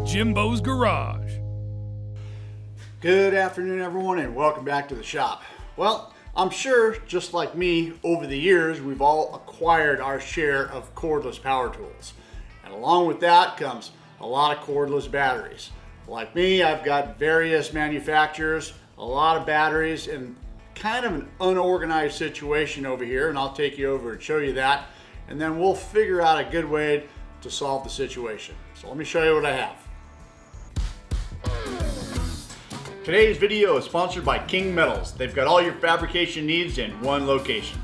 Jimbo's Garage. Good afternoon, everyone, and welcome back to the shop. Well, I'm sure, just like me, over the years, we've all acquired our share of cordless power tools. And along with that comes a lot of cordless batteries. Like me, I've got various manufacturers, a lot of batteries, and kind of an unorganized situation over here, and I'll take you over and show you that, and then we'll figure out a good way to solve the situation. So let me show you what I have. Today's video is sponsored by King Metals. They've got all your fabrication needs in one location.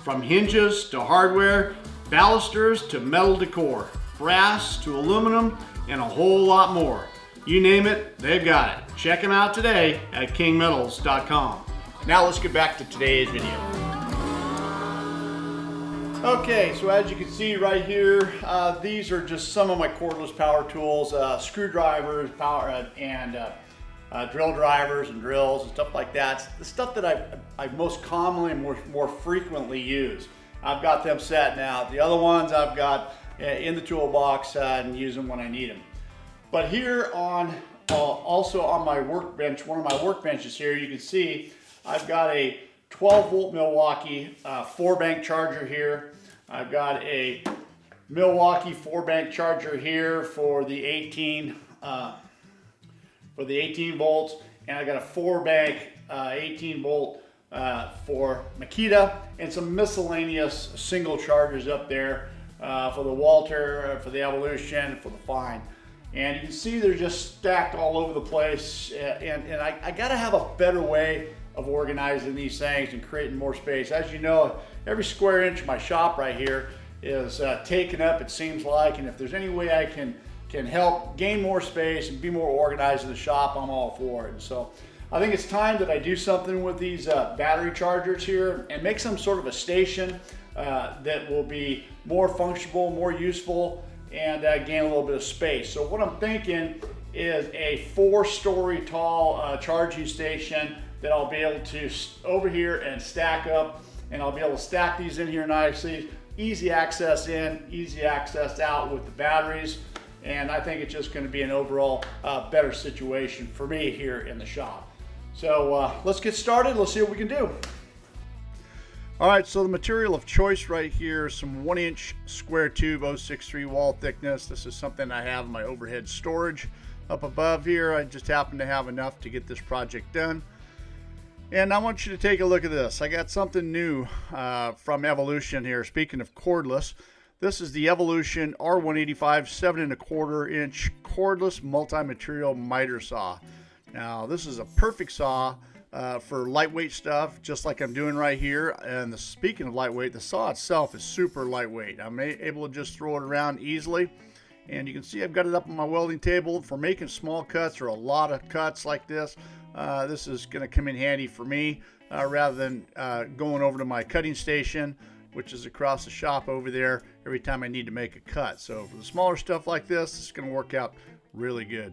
From hinges to hardware, balusters to metal decor, brass to aluminum, and a whole lot more. You name it, they've got it. Check them out today at kingmetals.com. Now let's get back to today's video. Okay, so as you can see right here, these are just some of my cordless power tools, screwdrivers, drill drivers and drills and stuff like that. It's the stuff that I most commonly and more frequently use. I've got them set now. The other ones I've got in the toolbox and use them when I need them. But here on, also on my workbench, one of my workbenches here, you can see I've got a 12 volt Milwaukee 4-bank charger here. I've got a Milwaukee 4-bank charger here for the 18 volts, and I got a 4-bank 18 volt for Makita, and some miscellaneous single chargers up there for the Walter, for the Evolution, for the Fine. And you can see they're just stacked all over the place, and I gotta have a better way of organizing these things and creating more space. As you know, every square inch of my shop right here is taken up, it seems like, and if there's any way I can help gain more space and be more organized in the shop, I'm all for it. And so I think it's time that I do something with these battery chargers here and make some sort of a station that will be more functional, more useful, and gain a little bit of space. So what I'm thinking is a 4-story tall charging station that I'll be able to over here and stack up, and I'll be able to stack these in here nicely. Easy access in, easy access out with the batteries, and I think it's just going to be an overall better situation for me here in the shop. So let's get started. Let's see what we can do. All right, so the material of choice right here is some 1-inch square tube 063 wall thickness. This is something I have in my overhead storage up above here. I just happen to have enough to get this project done. And I want you to take a look at this. I got something new from Evolution here. Speaking of cordless, this is the Evolution R185 7¼ inch cordless multi-material miter saw. Now this is a perfect saw for lightweight stuff, just like I'm doing right here. And speaking of lightweight, the saw itself is super lightweight. I'm able to just throw it around easily. And you can see I've got it up on my welding table for making small cuts or a lot of cuts like this. This is going to come in handy for me rather than going over to my cutting station, which is across the shop over there, every time I need to make a cut. So for the smaller stuff like this, it's going to work out really good.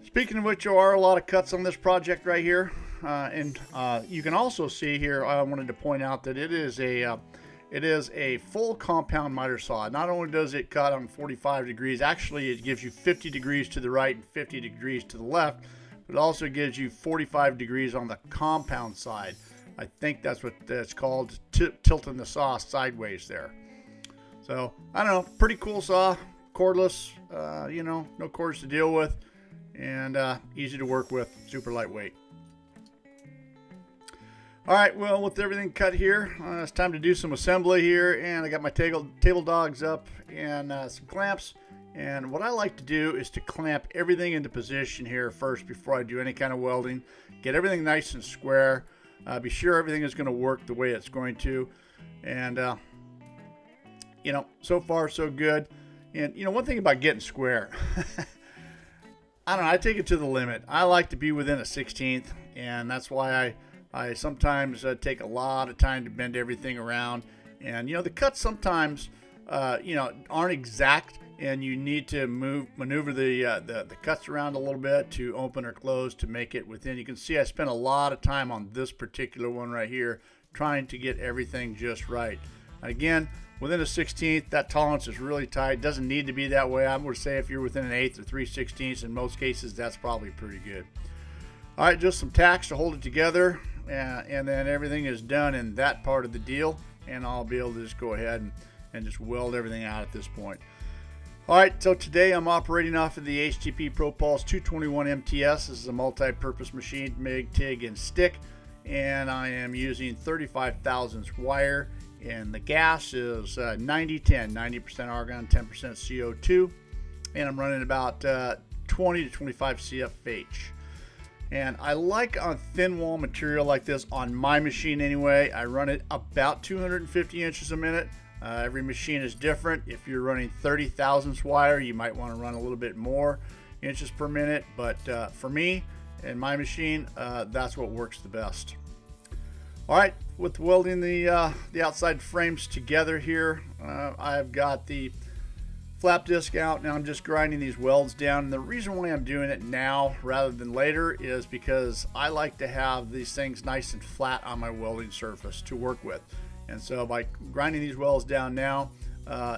Speaking of which, there are a lot of cuts on this project right here, and you can also see here, I wanted to point out that it is a full compound miter saw. Not only does it cut on 45 degrees, actually it gives you 50 degrees to the right and 50 degrees to the left, but it also gives you 45 degrees on the compound side. I think that's what that's called, tilting the saw sideways there. So, I don't know, pretty cool saw, cordless, you know, no cords to deal with, and easy to work with, super lightweight. All right, well, with everything cut here, it's time to do some assembly here, and I got my table dogs up and some clamps. And what I like to do is to clamp everything into position here first before I do any kind of welding. Get everything nice and square. Be sure everything is going to work the way it's going to. And, you know, so far so good. And, you know, one thing about getting square, I don't know, I take it to the limit. I like to be within a 16th, and that's why I sometimes take a lot of time to bend everything around. And, you know, the cuts sometimes, you know, aren't exact, and you need to maneuver the cuts around a little bit to open or close to make it within. You can see I spent a lot of time on this particular one right here trying to get everything just right. Again, within a 1/16, that tolerance is really tight. Doesn't need to be that way. I would say if you're within an 1/8 or 3/16, in most cases, that's probably pretty good. All right, just some tacks to hold it together, and then everything is done in that part of the deal, and I'll be able to just go ahead and just weld everything out at this point. All right, so today I'm operating off of the HTP ProPulse 221 MTS. This is a multi-purpose machine, MIG, TIG, and stick, and I am using 35 thousandths wire, and the gas is 90-10, 90% argon, 10% CO2, and I'm running about 20 to 25 CFH. And I like on thin wall material like this on my machine anyway. I run it about 250 inches a minute. Every machine is different. If you're running 30 thousandths wire, you might want to run a little bit more inches per minute. But for me and my machine, that's what works the best. All right, with welding the outside frames together here, I've got the flap disc out. Now I'm just grinding these welds down, and the reason why I'm doing it now rather than later is because I like to have these things nice and flat on my welding surface to work with. And so by grinding these welds down now,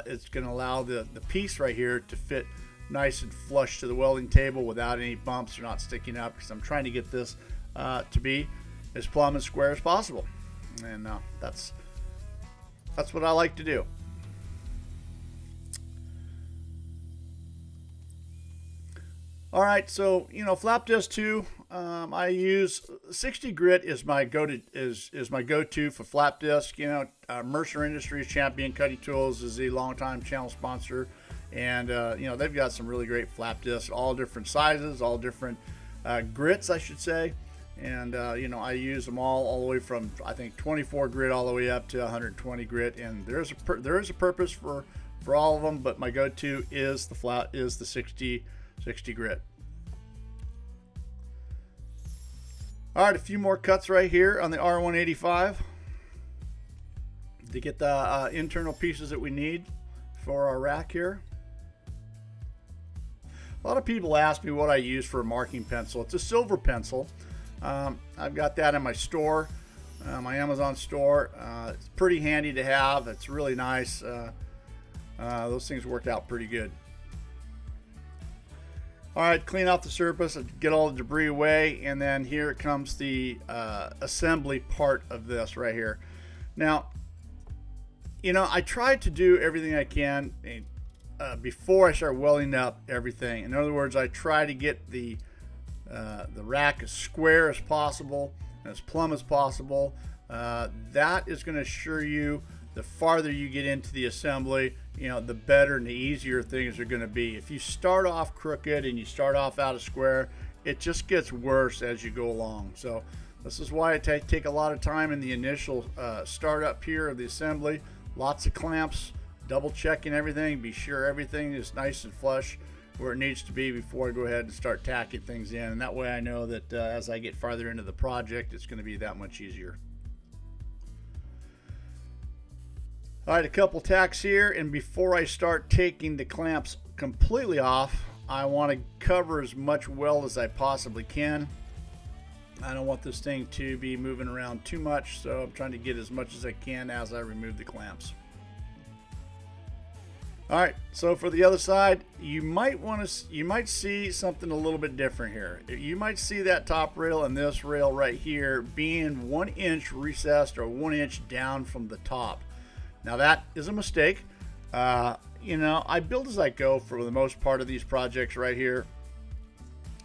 it's going to allow the piece right here to fit nice and flush to the welding table without any bumps or not sticking up, because I'm trying to get this to be as plumb and square as possible. And that's what I like to do. All right, so flap disc 2, I use 60 grit is my go-to for flap disc. Mercer Industries Champion Cutting Tools is the longtime channel sponsor, and they've got some really great flap discs, all different sizes, all different grits, I should say. And I use them all the way from, I think, 24 grit all the way up to 120 grit, and there is a purpose for all of them, but my go-to is the 60 grit. All right, a few more cuts right here on the R185 to get the internal pieces that we need for our rack here. A lot of people ask me what I use for a marking pencil. It's a silver pencil. I've got that in my store, my Amazon store. It's pretty handy to have. It's really nice. Those things work out pretty good. All right, clean off the surface, get all the debris away, and then here comes the assembly part of this right here. Now, I try to do everything I can before I start welding up everything. In other words, I try to get the rack as square as possible, as plumb as possible. That is going to assure you the farther you get into the assembly, the better and the easier things are going to be. If you start off crooked and you start off out of square, it just gets worse as you go along. So this is why I take a lot of time in the initial startup here of the assembly. Lots of clamps, double checking everything, be sure everything is nice and flush where it needs to be before I go ahead and start tacking things in. And that way I know that as I get farther into the project, it's going to be that much easier. All right, a couple tacks here, and before I start taking the clamps completely off, I want to cover as much weld as I possibly can. I don't want this thing to be moving around too much, so I'm trying to get as much as I can as I remove the clamps. All right, so for the other side, you might see something a little bit different here. You might see that top rail and this rail right here being 1 inch recessed or 1 inch down from the top. Now that is a mistake. I build as I go for the most part of these projects right here,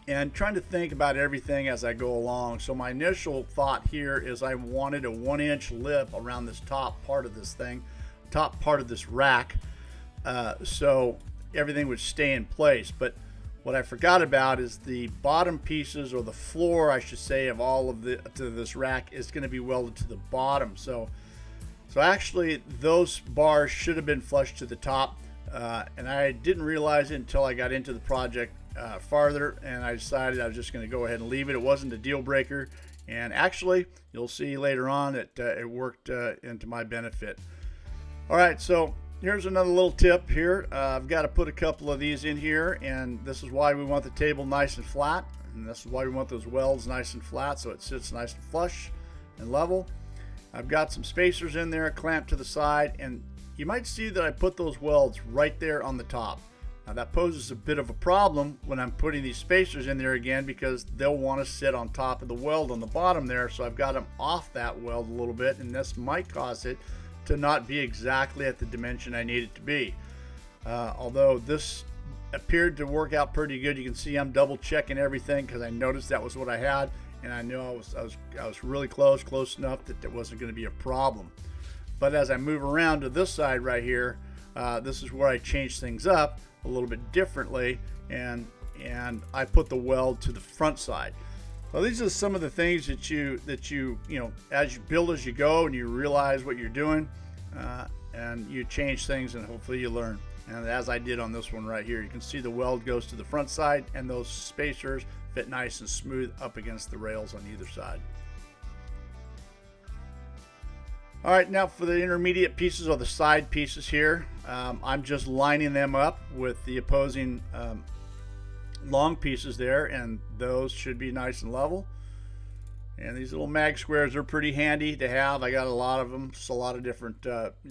and trying to think about everything as I go along. So my initial thought here is I wanted a 1 inch lip around this top part of this thing, top part of this rack, so everything would stay in place. But what I forgot about is the bottom pieces, or the floor I should say, of all of this rack is going to be welded to the bottom. So actually those bars should have been flush to the top, and I didn't realize it until I got into the project farther, and I decided I was just going to go ahead and leave it. It wasn't a deal breaker, and actually you'll see later on that it worked into my benefit. All right, so here's another little tip here. I've got to put a couple of these in here, and this is why we want the table nice and flat, and this is why we want those welds nice and flat, so it sits nice and flush and level. I've got some spacers in there clamped to the side, and you might see that I put those welds right there on the top. Now that poses a bit of a problem when I'm putting these spacers in there again, because they'll want to sit on top of the weld on the bottom there. So I've got them off that weld a little bit, and this might cause it to not be exactly at the dimension I need it to be. Although this appeared to work out pretty good. You can see I'm double checking everything because I noticed that was what I had, and I knew I was really close enough that there wasn't going to be a problem. But as I move around to this side right here, this is where I change things up a little bit differently, and I put the weld to the front side. So these are some of the things that you know, as you build as you go, and you realize what you're doing, and you change things, and hopefully you learn. And as I did on this one right here, you can see the weld goes to the front side, and those spacers fit nice and smooth up against the rails on either side. All right, now for the intermediate pieces, or the side pieces here, I'm just lining them up with the opposing long pieces there, and those should be nice and level. And these little mag squares are pretty handy to have. I got a lot of them, just a lot of different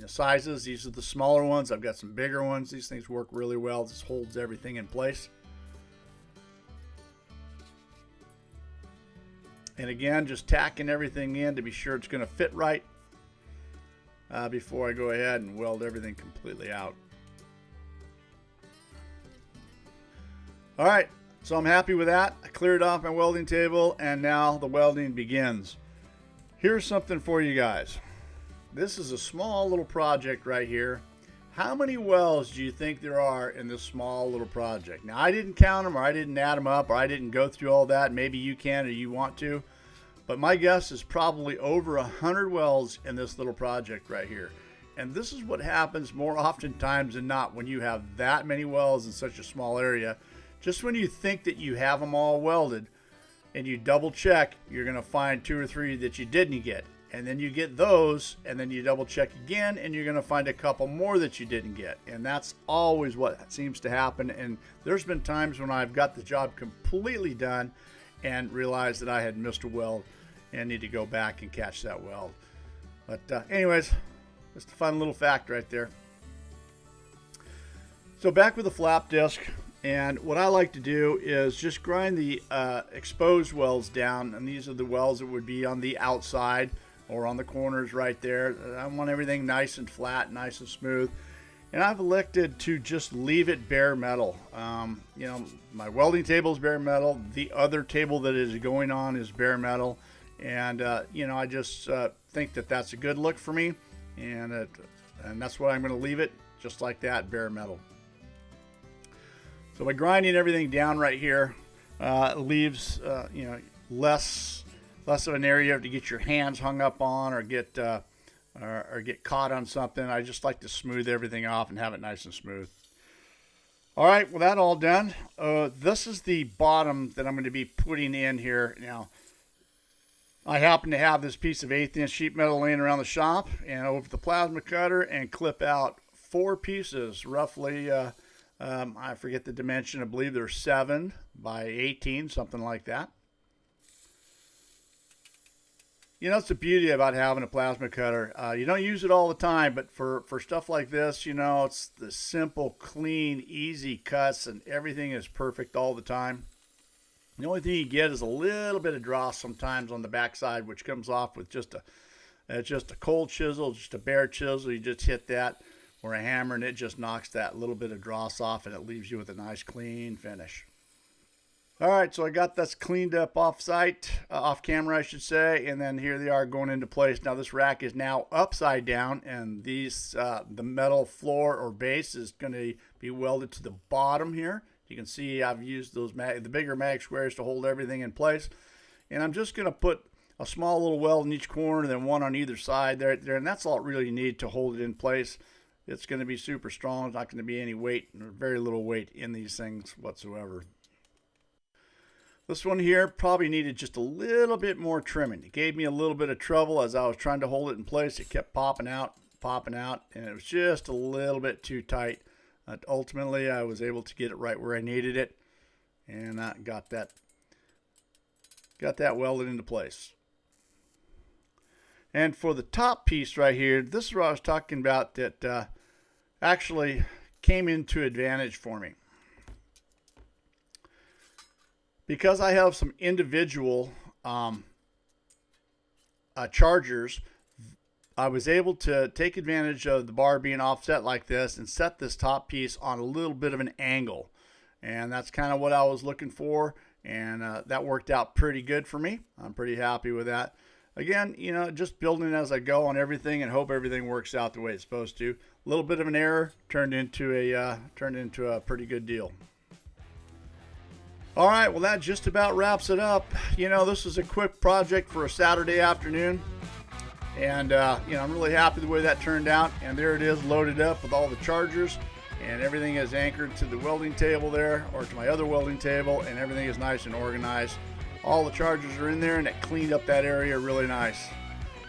sizes. These are the smaller ones. I've got some bigger ones. These things work really well. This holds everything in place. And again, just tacking everything in to be sure it's going to fit right before I go ahead and weld everything completely out. All right. So I'm happy with that. I cleared off my welding table, and now the welding begins. Here's something for you guys. This is a small little project right here. How many welds do you think there are in this small little project? Now, I didn't count them, or I didn't add them up, or I didn't go through all that. Maybe you can, or you want to. But my guess is probably over 100 welds in this little project right here. And this is what happens more oftentimes than not when you have that many welds in such a small area. Just when you think that you have them all welded and you double check, you're going to find 2 or 3 that you didn't get. And then you get those, and then you double check again, and you're going to find a couple more that you didn't get. And that's always what seems to happen. And there's been times when I've got the job completely done and realized that I had missed a weld and need to go back and catch that weld. But anyways, just a fun little fact right there. So back with the flap disc. And what I like to do is just grind the exposed welds down, and these are the welds that would be on the outside or on the corners right there. I want everything nice and flat, nice and smooth. And I've elected to just leave it bare metal. You know, my welding table is bare metal. The other table that is going on is bare metal. And, you know, I just think that that's a good look for me. And that's why I'm going to leave it just like that, bare metal. So by grinding everything down right here, it leaves you know, less of an area to get your hands hung up on, or get caught on something. I just like to smooth everything off and have it nice and smooth. All right, well, that all done. This is the bottom that I'm going to be putting in here now. I happen to have this piece of 1/8 inch sheet metal laying around the shop, and over the plasma cutter and clip out 4 pieces, roughly. I forget the dimension. I believe they're 7 by 18, something like that. You know, it's the beauty about having a plasma cutter. You don't use it all the time, but for stuff like this, you know, it's the simple, clean, easy cuts, and everything is perfect all the time. The only thing you get is a little bit of dross sometimes on the backside, which comes off with just a cold chisel, just a bare chisel. You just hit that, or a hammer, and it just knocks that little bit of dross off, and it leaves you with a nice clean finish. All right, so I got this cleaned up off-site, off camera I should say, and then here they are going into place. Now this rack is now upside down, and these the metal floor or base is going to be welded to the bottom here. You can see I've used those the bigger mag squares to hold everything in place, and I'm just going to put a small little weld in each corner, and then one on either side there, and that's all really you need to hold it in place. It's going to be super strong. There's not going to be any weight, or very little weight in these things whatsoever. This one here probably needed just a little bit more trimming. It gave me a little bit of trouble as I was trying to hold it in place. It kept popping out, and it was just a little bit too tight. Ultimately, I was able to get it right where I needed it, and I got that welded into place. And for the top piece right here, this is what I was talking about that actually came into advantage for me. Because I have some individual chargers, I was able to take advantage of the bar being offset like this and set this top piece on a little bit of an angle. And that's kind of what I was looking for, and that worked out pretty good for me. I'm pretty happy with that. Again, you know, just building as I go on everything and hope everything works out the way it's supposed to. A little bit of an error turned into a pretty good deal. All right, well, that just about wraps it up. You know, this is a quick project for a Saturday afternoon. And, you know, I'm really happy the way that turned out. And there it is, loaded up with all the chargers. And everything is anchored to the welding table there, or to my other welding table. And everything is nice and organized. All the chargers are in there, and it cleaned up that area really nice.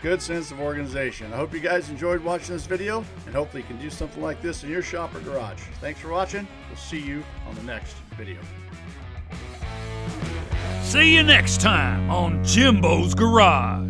Good sense of organization. I hope you guys enjoyed watching this video. And hopefully you can do something like this in your shop or garage. Thanks for watching. We'll see you on the next video. See you next time on Jimbo's Garage.